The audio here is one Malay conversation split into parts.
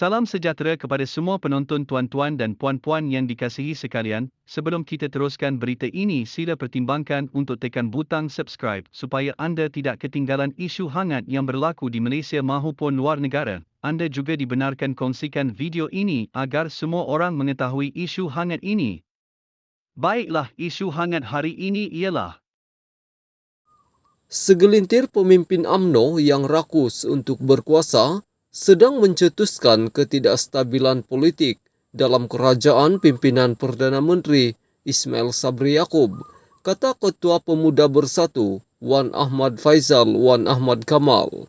Salam sejahtera kepada semua penonton tuan-tuan dan puan-puan yang dikasihi sekalian. Sebelum kita teruskan berita ini, sila pertimbangkan untuk tekan butang subscribe supaya anda tidak ketinggalan isu hangat yang berlaku di Malaysia maupun luar negara. Anda juga dibenarkan kongsikan video ini agar semua orang mengetahui isu hangat ini. Baiklah, isu hangat hari ini ialah Segelintir pemimpin UMNO yang rakus untuk berkuasa sedang mencetuskan ketidakstabilan politik dalam kerajaan pimpinan Perdana Menteri Ismail Sabri Yaakob, kata Ketua Pemuda Bersatu Wan Ahmad Faizal Wan Ahmad Kamal.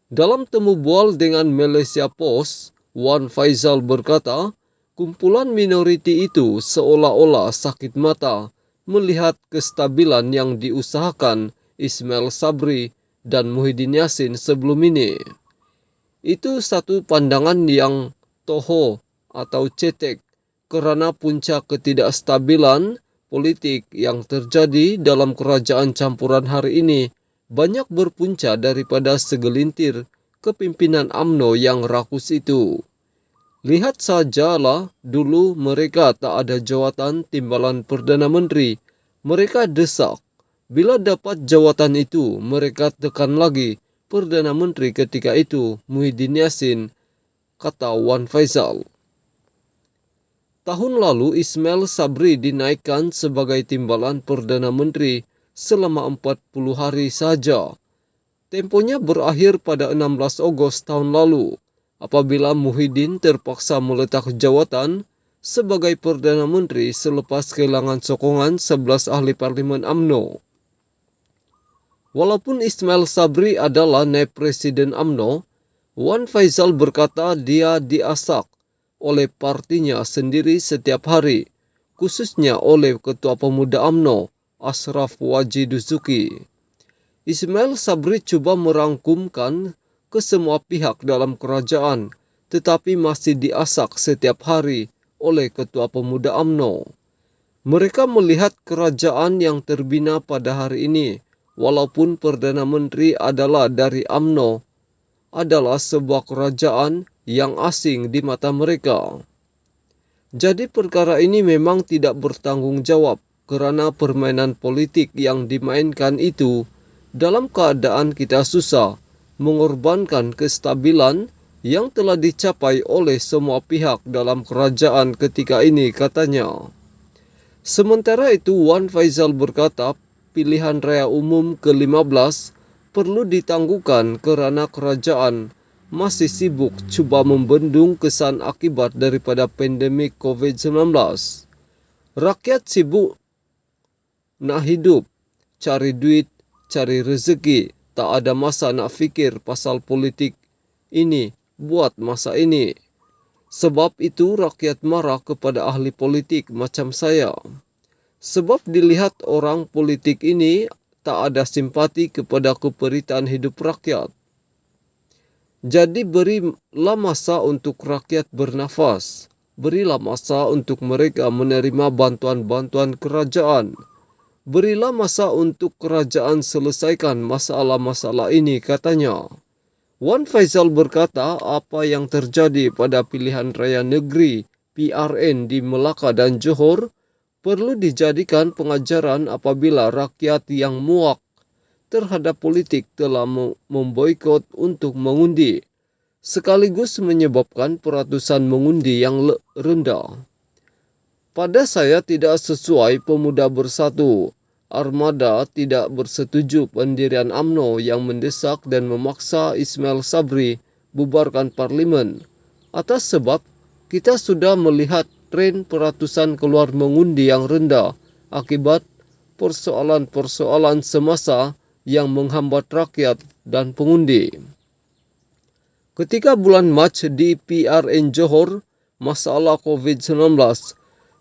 Dalam temu bual dengan Malaysia Post, Wan Faizal berkata, kumpulan minoriti itu seolah-olah sakit mata melihat kestabilan yang diusahakan Ismail Sabri dan Muhyiddin Yassin sebelum ini. Itu satu pandangan yang toho atau cetek kerana puncak ketidakstabilan politik yang terjadi dalam kerajaan campuran hari ini banyak berpunca daripada segelintir kepimpinan UMNO yang rakus itu. Lihat sajalah dulu mereka tak ada jawatan timbalan Perdana Menteri. Mereka desak. Bila dapat jawatan itu, mereka tekan lagi Perdana Menteri ketika itu, Muhyiddin Yassin, kata Wan Faizal. Tahun lalu Ismail Sabri dinaikkan sebagai timbalan Perdana Menteri selama 40 hari saja. Temponya berakhir pada 16 Ogos tahun lalu, apabila Muhyiddin terpaksa meletak jawatan sebagai Perdana Menteri selepas kehilangan sokongan 11 ahli parlimen UMNO. Walaupun Ismail Sabri adalah naib presiden UMNO, Wan Faizal berkata dia diasak oleh partinya sendiri setiap hari, khususnya oleh Ketua Pemuda UMNO, Ashraf Wajid Duzuki. Ismail Sabri cuba merangkumkan ke semua pihak dalam kerajaan, tetapi masih diasak setiap hari oleh Ketua Pemuda UMNO. Mereka melihat kerajaan yang terbina pada hari ini, walaupun Perdana Menteri adalah dari UMNO, adalah sebuah kerajaan yang asing di mata mereka. Jadi perkara ini memang tidak bertanggungjawab kerana permainan politik yang dimainkan itu dalam keadaan kita susah, mengorbankan kestabilan yang telah dicapai oleh semua pihak dalam kerajaan ketika ini, katanya. Sementara itu, Wan Faizal berkata, pilihan raya umum ke-15 perlu ditangguhkan kerana kerajaan masih sibuk cuba membendung kesan akibat daripada pandemik COVID-19. Rakyat sibuk nak hidup, cari duit, cari rezeki, tak ada masa nak fikir pasal politik ini, buat masa ini. Sebab itu rakyat marah kepada ahli politik macam saya. Sebab dilihat orang politik ini tak ada simpati kepada keperitaan hidup rakyat. Jadi berilah masa untuk rakyat bernafas. Berilah masa untuk mereka menerima bantuan-bantuan kerajaan. Berilah masa untuk kerajaan selesaikan masalah-masalah ini, katanya. Wan Faizal berkata apa yang terjadi pada pilihan raya negeri PRN di Melaka dan Johor perlu dijadikan pengajaran apabila rakyat yang muak terhadap politik telah memboikot untuk mengundi, sekaligus menyebabkan peratusan mengundi yang rendah. Pada saya tidak sesuai Pemuda Bersatu. Armada tidak bersetuju pendirian UMNO yang mendesak dan memaksa Ismail Sabri bubarkan parlimen. Atas sebab kita sudah melihat tren peratusan keluar mengundi yang rendah akibat persoalan-persoalan semasa yang menghambat rakyat dan pengundi. Ketika bulan Mac di PRN Johor, masalah COVID-19,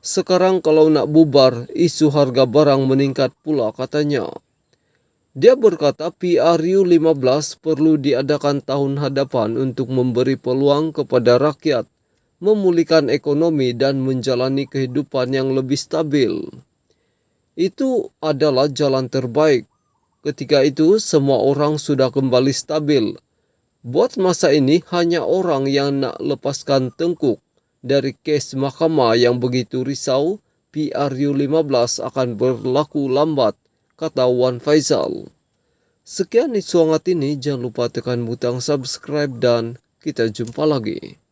sekarang kalau nak bubar, isu harga barang meningkat pula, katanya. Dia berkata PRU 15 perlu diadakan tahun hadapan untuk memberi peluang kepada rakyat memulihkan ekonomi dan menjalani kehidupan yang lebih stabil. Itu adalah jalan terbaik. Ketika itu semua orang sudah kembali stabil. Buat masa ini hanya orang yang nak lepaskan Tengkuk dari kes mahkamah yang begitu risau, PRU15 akan berlaku lambat, kata Wan Faisal. Sekian isu hangat ini, jangan lupa tekan butang subscribe dan kita jumpa lagi.